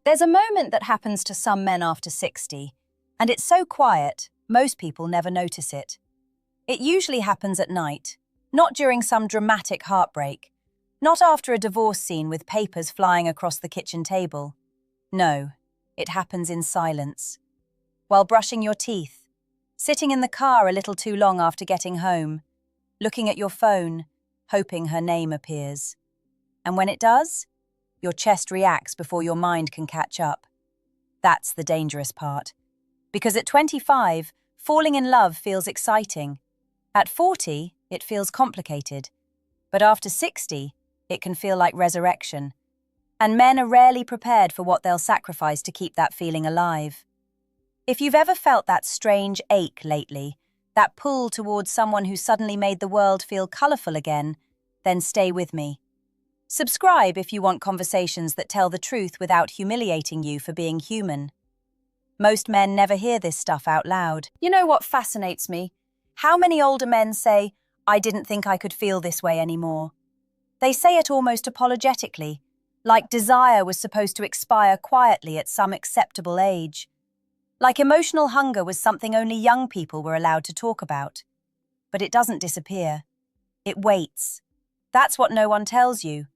There's a moment that happens to some men after 60, and it's so quiet, most people never notice it. It usually happens at night, not during some dramatic heartbreak, not after a divorce scene with papers flying across the kitchen table. No, it happens in silence. While brushing your teeth, sitting in the car a little too long after getting home, looking at your phone, hoping her name appears. And when it does, your chest reacts before your mind can catch up. That's the dangerous part. Because at 25, falling in love feels exciting. At 40, it feels complicated. But after 60, it can feel like resurrection. And men are rarely prepared for what they'll sacrifice to keep that feeling alive. If you've ever felt that strange ache lately, that pull towards someone who suddenly made the world feel colourful again, then stay with me. Subscribe if you want conversations that tell the truth without humiliating you for being human. Most men never hear this stuff out loud. You know what fascinates me? How many older men say, "I didn't think I could feel this way anymore." They say it almost apologetically, like desire was supposed to expire quietly at some acceptable age. Like emotional hunger was something only young people were allowed to talk about. But it doesn't disappear. It waits. That's what no one tells you.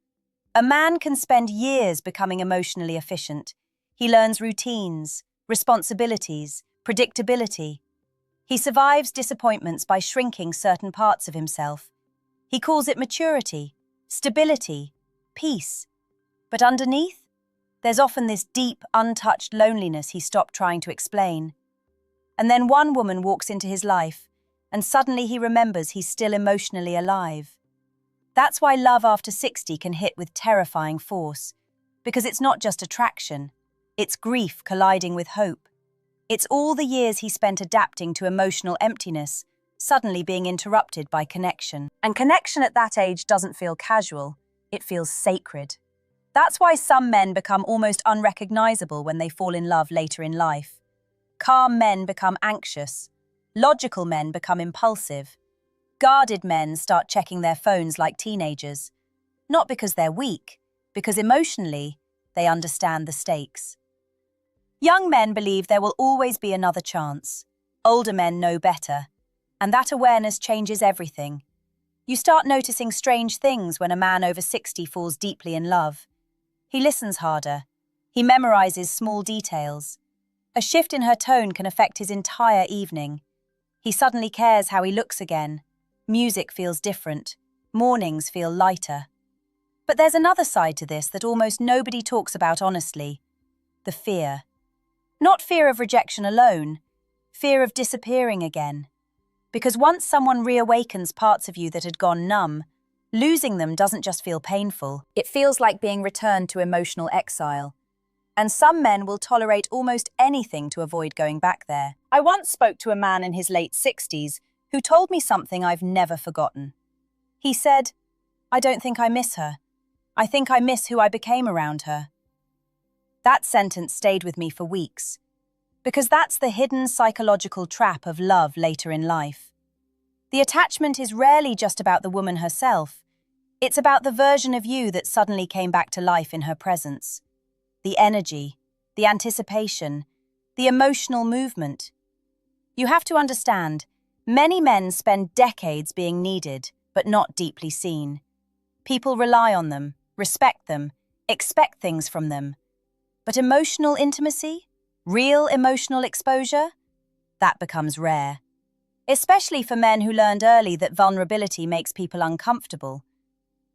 A man can spend years becoming emotionally efficient. He learns routines, responsibilities, predictability. He survives disappointments by shrinking certain parts of himself. He calls it maturity, stability, peace. But underneath, there's often this deep, untouched loneliness he stopped trying to explain. And then one woman walks into his life, and suddenly he remembers he's still emotionally alive. That's why love after 60 can hit with terrifying force, because it's not just attraction, it's grief colliding with hope. It's all the years he spent adapting to emotional emptiness, suddenly being interrupted by connection. And connection at that age doesn't feel casual, it feels sacred. That's why some men become almost unrecognizable when they fall in love later in life. Calm men become anxious. Logical men become impulsive. Guarded men start checking their phones like teenagers. Not because they're weak, because emotionally, they understand the stakes. Young men believe there will always be another chance. Older men know better. And that awareness changes everything. You start noticing strange things when a man over 60 falls deeply in love. He listens harder. He memorizes small details. A shift in her tone can affect his entire evening. He suddenly cares how he looks again. Music feels different. Mornings feel lighter. But there's another side to this that almost nobody talks about honestly. The fear. Not fear of rejection alone. Fear of disappearing again. Because once someone reawakens parts of you that had gone numb, losing them doesn't just feel painful. It feels like being returned to emotional exile. And some men will tolerate almost anything to avoid going back there. I once spoke to a man in his late 60s who told me something I've never forgotten. He said, "I don't think I miss her. I think I miss who I became around her." That sentence stayed with me for weeks, because that's the hidden psychological trap of love later in life. The attachment is rarely just about the woman herself. It's about the version of you that suddenly came back to life in her presence. The energy, the anticipation, the emotional movement. You have to understand, many men spend decades being needed, but not deeply seen. People rely on them, respect them, expect things from them. But emotional intimacy, real emotional exposure, that becomes rare. Especially for men who learned early that vulnerability makes people uncomfortable.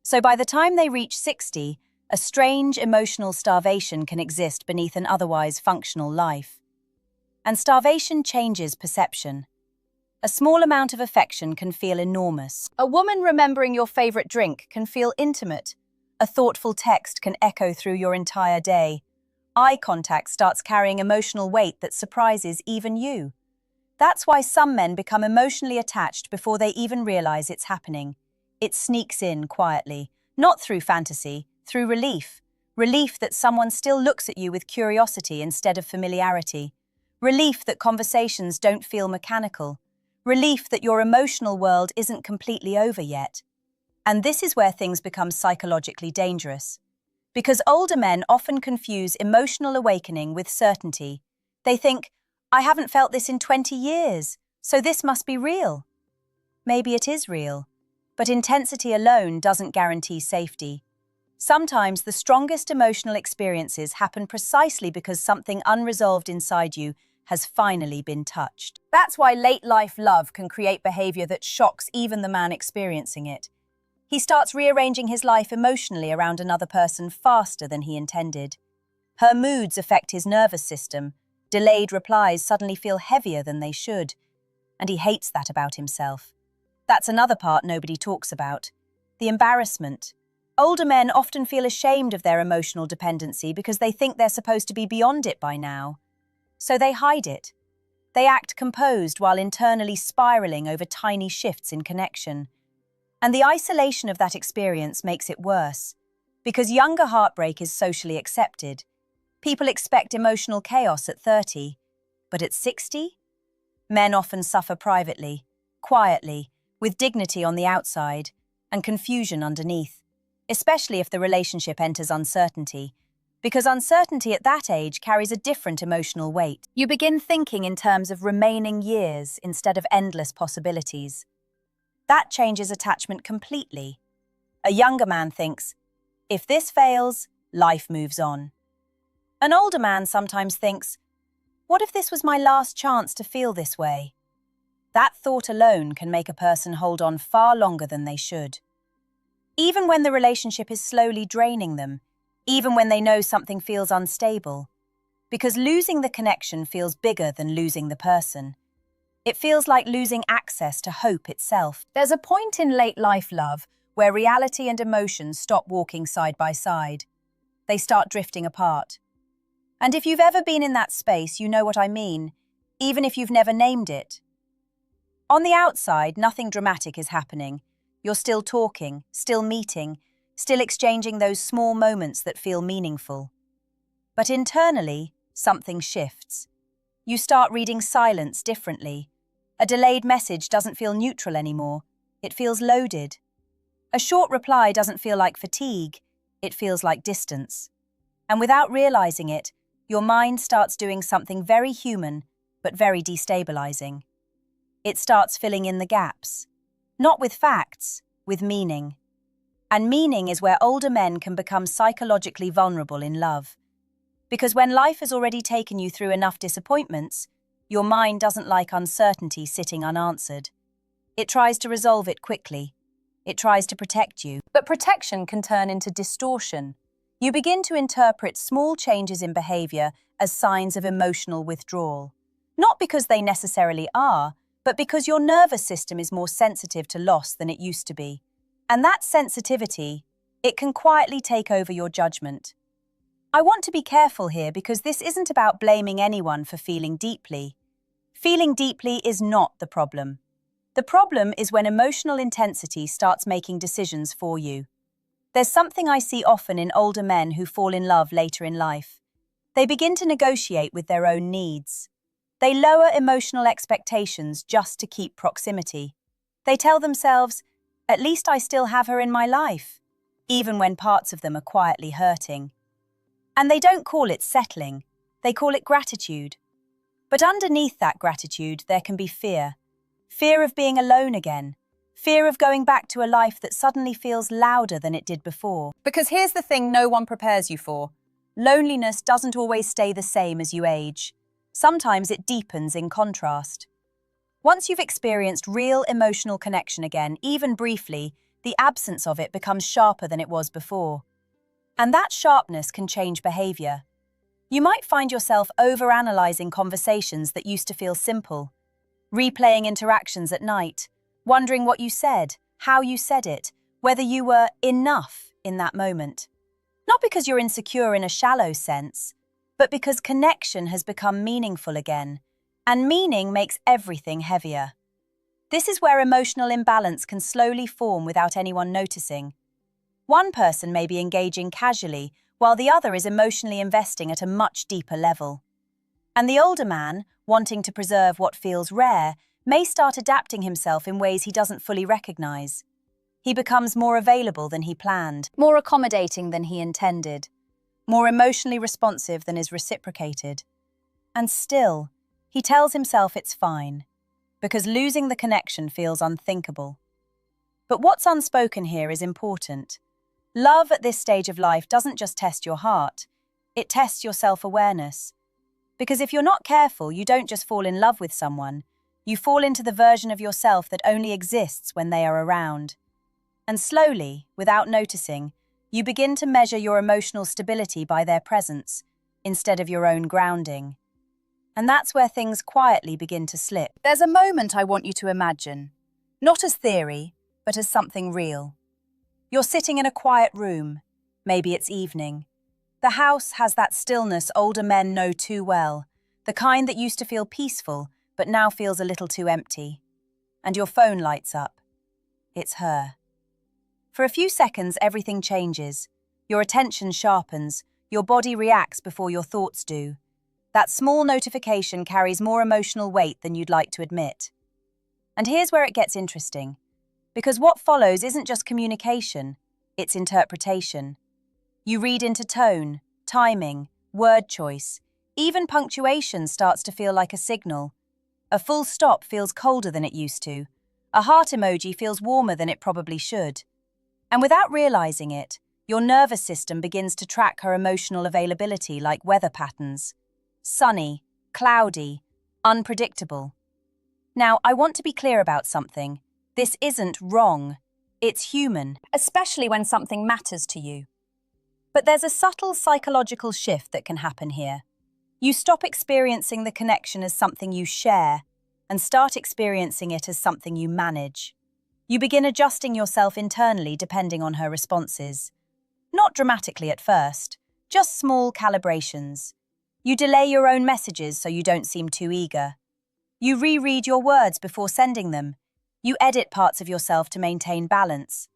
So by the time they reach 60, a strange emotional starvation can exist beneath an otherwise functional life. And starvation changes perception. A small amount of affection can feel enormous. A woman remembering your favorite drink can feel intimate. A thoughtful text can echo through your entire day. Eye contact starts carrying emotional weight that surprises even you. That's why some men become emotionally attached before they even realize it's happening. It sneaks in quietly, not through fantasy, through relief. Relief that someone still looks at you with curiosity instead of familiarity. Relief that conversations don't feel mechanical. Relief that your emotional world isn't completely over yet. And this is where things become psychologically dangerous. Because older men often confuse emotional awakening with certainty. They think, I haven't felt this in 20 years, so this must be real. Maybe it is real, but intensity alone doesn't guarantee safety. Sometimes the strongest emotional experiences happen precisely because something unresolved inside you has finally been touched. That's why late-life love can create behavior that shocks even the man experiencing it. He starts rearranging his life emotionally around another person faster than he intended. Her moods affect his nervous system. Delayed replies suddenly feel heavier than they should. And he hates that about himself. That's another part nobody talks about. The embarrassment. Older men often feel ashamed of their emotional dependency because they think they're supposed to be beyond it by now. So they hide it. They act composed while internally spiraling over tiny shifts in connection. And the isolation of that experience makes it worse. Because younger heartbreak is socially accepted. People expect emotional chaos at 30. But at 60? Men often suffer privately, quietly, with dignity on the outside and confusion underneath, especially if the relationship enters uncertainty, because uncertainty at that age carries a different emotional weight. You begin thinking in terms of remaining years instead of endless possibilities. That changes attachment completely. A younger man thinks, if this fails, life moves on. An older man sometimes thinks, what if this was my last chance to feel this way? That thought alone can make a person hold on far longer than they should. Even when the relationship is slowly draining them, even when they know something feels unstable, because losing the connection feels bigger than losing the person. It feels like losing access to hope itself. There's a point in late-life love where reality and emotion stop walking side by side. They start drifting apart. And if you've ever been in that space, you know what I mean, even if you've never named it. On the outside, nothing dramatic is happening. You're still talking, still meeting, still exchanging those small moments that feel meaningful. But internally, something shifts. You start reading silence differently. A delayed message doesn't feel neutral anymore. It feels loaded. A short reply doesn't feel like fatigue. It feels like distance. And without realizing it, your mind starts doing something very human, but very destabilizing. It starts filling in the gaps. Not with facts, with meaning. And meaning is where older men can become psychologically vulnerable in love. Because when life has already taken you through enough disappointments, your mind doesn't like uncertainty sitting unanswered. It tries to resolve it quickly. It tries to protect you. But protection can turn into distortion. You begin to interpret small changes in behavior as signs of emotional withdrawal. Not because they necessarily are, but because your nervous system is more sensitive to loss than it used to be. And that sensitivity, it can quietly take over your judgment. I want to be careful here because this isn't about blaming anyone for feeling deeply. Feeling deeply is not the problem. The problem is when emotional intensity starts making decisions for you. There's something I see often in older men who fall in love later in life. They begin to negotiate with their own needs. They lower emotional expectations just to keep proximity. They tell themselves, at least I still have her in my life, even when parts of them are quietly hurting. And they don't call it settling, they call it gratitude. But underneath that gratitude, there can be fear. Fear of being alone again. Fear of going back to a life that suddenly feels louder than it did before. Because here's the thing no one prepares you for. Loneliness doesn't always stay the same as you age. Sometimes it deepens in contrast. Once you've experienced real emotional connection again, even briefly, the absence of it becomes sharper than it was before. And that sharpness can change behavior. You might find yourself overanalyzing conversations that used to feel simple, replaying interactions at night, wondering what you said, how you said it, whether you were enough in that moment. Not because you're insecure in a shallow sense, but because connection has become meaningful again, and meaning makes everything heavier. This is where emotional imbalance can slowly form without anyone noticing. One person may be engaging casually, while the other is emotionally investing at a much deeper level. And the older man, wanting to preserve what feels rare, may start adapting himself in ways he doesn't fully recognize. He becomes more available than he planned, more accommodating than he intended, more emotionally responsive than is reciprocated. And still, he tells himself it's fine, because losing the connection feels unthinkable. But what's unspoken here is important. Love at this stage of life doesn't just test your heart, it tests your self-awareness. Because if you're not careful, you don't just fall in love with someone, you fall into the version of yourself that only exists when they are around. And slowly, without noticing, you begin to measure your emotional stability by their presence, instead of your own grounding. And that's where things quietly begin to slip. There's a moment I want you to imagine, not as theory, but as something real. You're sitting in a quiet room, maybe it's evening. The house has that stillness older men know too well, the kind that used to feel peaceful, but now feels a little too empty. And your phone lights up. It's her. For a few seconds, everything changes. Your attention sharpens, your body reacts before your thoughts do. That small notification carries more emotional weight than you'd like to admit. And here's where it gets interesting. Because what follows isn't just communication, it's interpretation. You read into tone, timing, word choice. Even punctuation starts to feel like a signal. A full stop feels colder than it used to. A heart emoji feels warmer than it probably should. And without realizing it, your nervous system begins to track her emotional availability like weather patterns. Sunny, cloudy, unpredictable. Now, I want to be clear about something. This isn't wrong. It's human, especially when something matters to you. But there's a subtle psychological shift that can happen here. You stop experiencing the connection as something you share and start experiencing it as something you manage. You begin adjusting yourself internally depending on her responses. Not dramatically at first, just small calibrations. You delay your own messages so you don't seem too eager. You reread your words before sending them. You edit parts of yourself to maintain balance.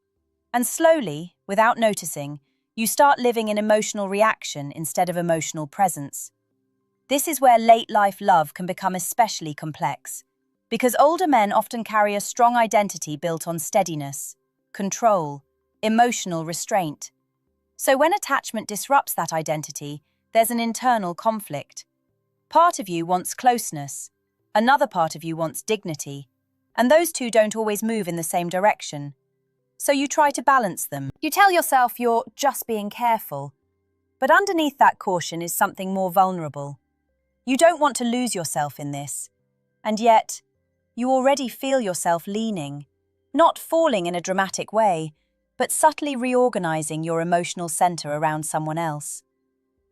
And slowly, without noticing, you start living in emotional reaction instead of emotional presence. This is where late-life love can become especially complex, because older men often carry a strong identity built on steadiness, control, emotional restraint. So when attachment disrupts that identity, there's an internal conflict. Part of you wants closeness, another part of you wants dignity, and those two don't always move in the same direction. So you try to balance them. You tell yourself you're just being careful, but underneath that caution is something more vulnerable. You don't want to lose yourself in this, and yet you already feel yourself leaning, not falling in a dramatic way, but subtly reorganizing your emotional center around someone else.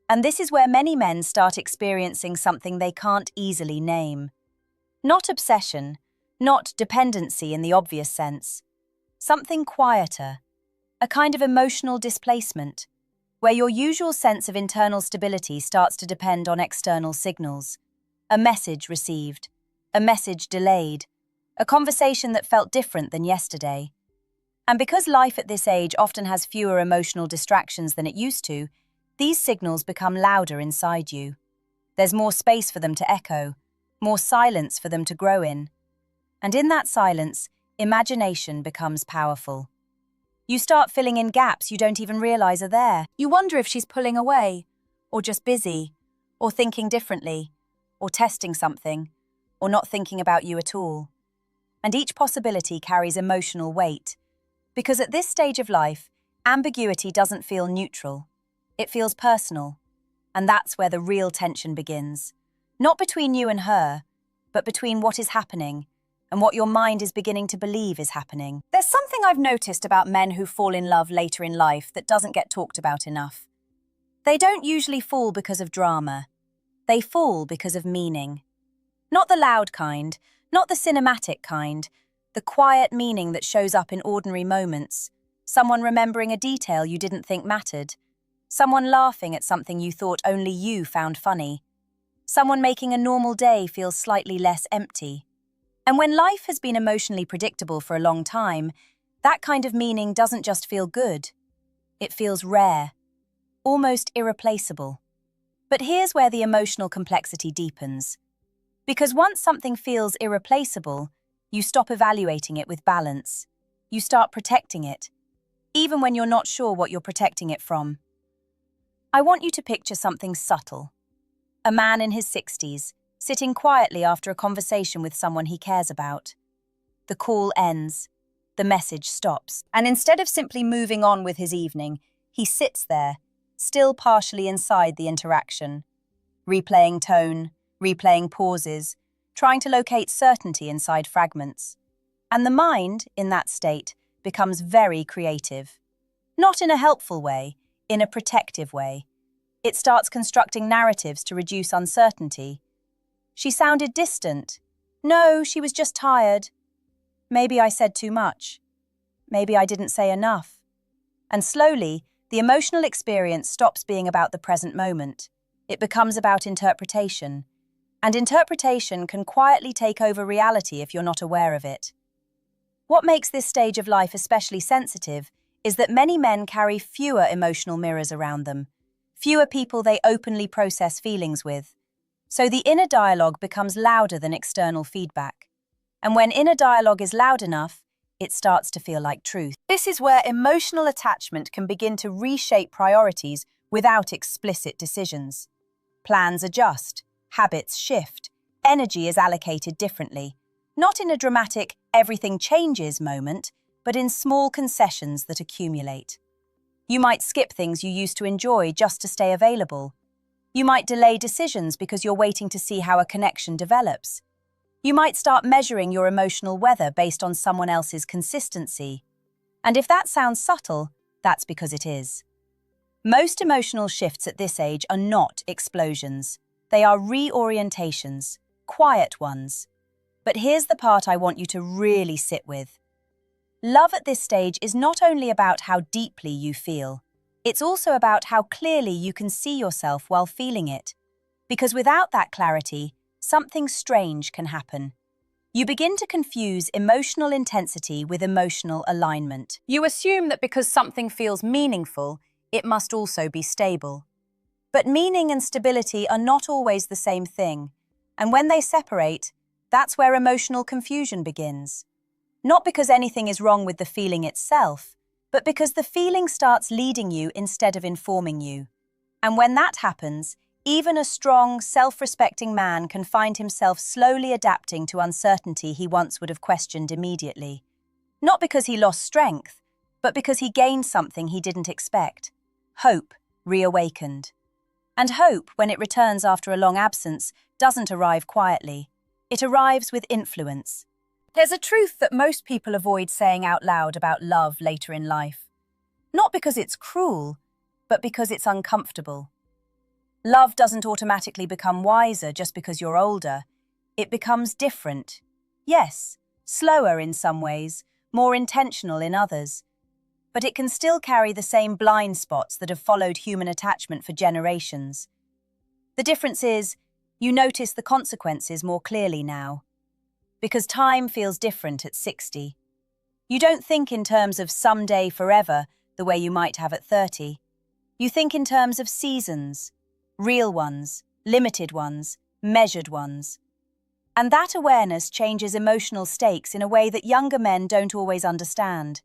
And this is where many men start experiencing something they can't easily name. Not obsession, not dependency in the obvious sense. Something quieter, a kind of emotional displacement, where your usual sense of internal stability starts to depend on external signals. A message received, a message delayed, a conversation that felt different than yesterday. And because life at this age often has fewer emotional distractions than it used to, these signals become louder inside you. There's more space for them to echo, more silence for them to grow in. And in that silence, imagination becomes powerful. You start filling in gaps you don't even realize are there. You wonder if she's pulling away, or just busy, or thinking differently, or testing something, or not thinking about you at all. And each possibility carries emotional weight, because at this stage of life, ambiguity doesn't feel neutral. It feels personal. And that's where the real tension begins. Not between you and her, but between what is happening and what your mind is beginning to believe is happening. There's something I've noticed about men who fall in love later in life that doesn't get talked about enough. They don't usually fall because of drama. They fall because of meaning. Not the loud kind, not the cinematic kind, the quiet meaning that shows up in ordinary moments. Someone remembering a detail you didn't think mattered. Someone laughing at something you thought only you found funny. Someone making a normal day feel slightly less empty. And when life has been emotionally predictable for a long time, that kind of meaning doesn't just feel good. It feels rare, almost irreplaceable. But here's where the emotional complexity deepens. Because once something feels irreplaceable, you stop evaluating it with balance. you start protecting it, even when you're not sure what you're protecting it from. I want you to picture something subtle. A man in his 60s, sitting quietly after a conversation with someone he cares about. The call ends, the message stops, and instead of simply moving on with his evening, he sits there, still partially inside the interaction, replaying tone, replaying pauses, trying to locate certainty inside fragments. And the mind, in that state, becomes very creative. Not in a helpful way, in a protective way. It starts constructing narratives to reduce uncertainty. She sounded distant. No, she was just tired. Maybe I said too much. Maybe I didn't say enough. And slowly, the emotional experience stops being about the present moment. It becomes about interpretation. And interpretation can quietly take over reality if you're not aware of it. What makes this stage of life especially sensitive is that many men carry fewer emotional mirrors around them, fewer people they openly process feelings with. So the inner dialogue becomes louder than external feedback. And when inner dialogue is loud enough, it starts to feel like truth. This is where emotional attachment can begin to reshape priorities without explicit decisions. Plans adjust, habits shift, energy is allocated differently, not in a dramatic everything changes moment, but in small concessions that accumulate. You might skip things you used to enjoy just to stay available. You might delay decisions because you're waiting to see how a connection develops. You might start measuring your emotional weather based on someone else's consistency. And if that sounds subtle, that's because it is. Most emotional shifts at this age are not explosions. They are reorientations, quiet ones. But here's the part I want you to really sit with. Love at this stage is not only about how deeply you feel, it's also about how clearly you can see yourself while feeling it. Because without that clarity, something strange can happen. You begin to confuse emotional intensity with emotional alignment. You assume that because something feels meaningful, it must also be stable. But meaning and stability are not always the same thing, and when they separate, that's where emotional confusion begins. Not because anything is wrong with the feeling itself, but because the feeling starts leading you instead of informing you. And when that happens, even a strong, self-respecting man can find himself slowly adapting to uncertainty he once would have questioned immediately. Not because he lost strength, but because he gained something he didn't expect. Hope reawakened. And hope, when it returns after a long absence, doesn't arrive quietly. It arrives with influence. There's a truth that most people avoid saying out loud about love later in life. Not because it's cruel, but because it's uncomfortable. Love doesn't automatically become wiser just because you're older. It becomes different. Yes, slower in some ways, more intentional in others. But it can still carry the same blind spots that have followed human attachment for generations. The difference is, you notice the consequences more clearly now. Because time feels different at 60. You don't think in terms of someday forever the way you might have at 30. You think in terms of seasons, real ones, limited ones, measured ones. And that awareness changes emotional stakes in a way that younger men don't always understand.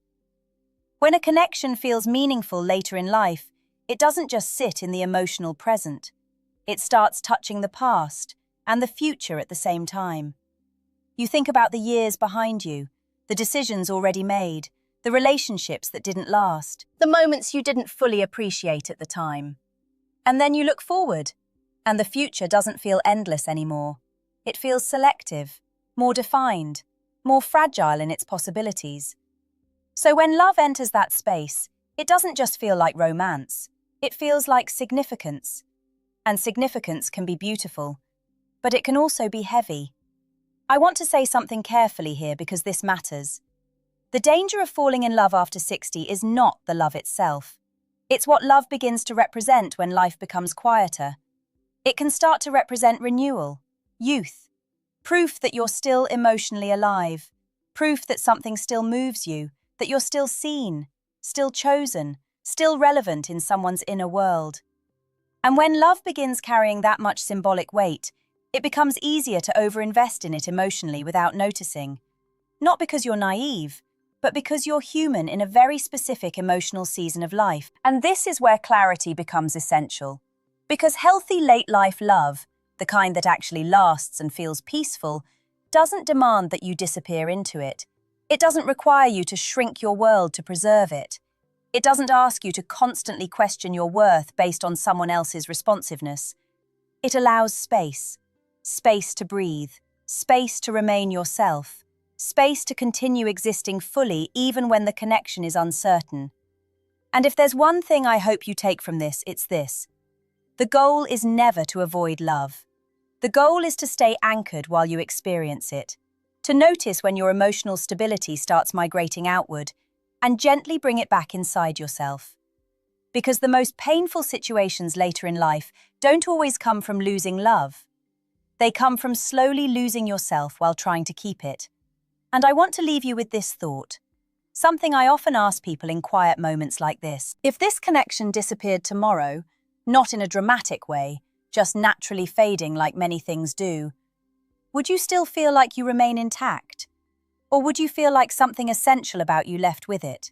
When a connection feels meaningful later in life, it doesn't just sit in the emotional present. It starts touching the past and the future at the same time. You think about the years behind you, the decisions already made, the relationships that didn't last, the moments you didn't fully appreciate at the time. And then you look forward, and the future doesn't feel endless anymore. It feels selective, more defined, more fragile in its possibilities. So when love enters that space, it doesn't just feel like romance, it feels like significance. And significance can be beautiful, but it can also be heavy. I want to say something carefully here because this matters. The danger of falling in love after 60 is not the love itself. It's what love begins to represent when life becomes quieter. It can start to represent renewal, youth, proof that you're still emotionally alive, proof that something still moves you, that you're still seen, still chosen, still relevant in someone's inner world. And when love begins carrying that much symbolic weight, it becomes easier to overinvest in it emotionally without noticing. Not because you're naive, but because you're human in a very specific emotional season of life. And this is where clarity becomes essential. Because healthy late-life love, the kind that actually lasts and feels peaceful, doesn't demand that you disappear into it. It doesn't require you to shrink your world to preserve it. It doesn't ask you to constantly question your worth based on someone else's responsiveness. It allows space. Space to breathe. Space to remain yourself. Space to continue existing fully even when the connection is uncertain. And if there's one thing I hope you take from this, it's this. The goal is never to avoid love. The goal is to stay anchored while you experience it, to notice when your emotional stability starts migrating outward, and gently bring it back inside yourself. Because the most painful situations later in life don't always come from losing love. They come from slowly losing yourself while trying to keep it. And I want to leave you with this thought, something I often ask people in quiet moments like this. If this connection disappeared tomorrow, not in a dramatic way, just naturally fading like many things do, would you still feel like you remain intact? Or would you feel like something essential about you left with it?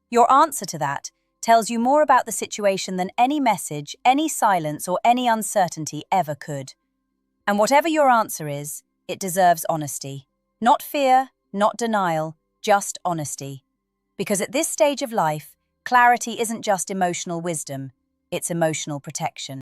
Your answer to that tells you more about the situation than any message, any silence, or any uncertainty ever could. And whatever your answer is, it deserves honesty. Not fear, not denial, just honesty. Because at this stage of life, clarity isn't just emotional wisdom, it's emotional protection.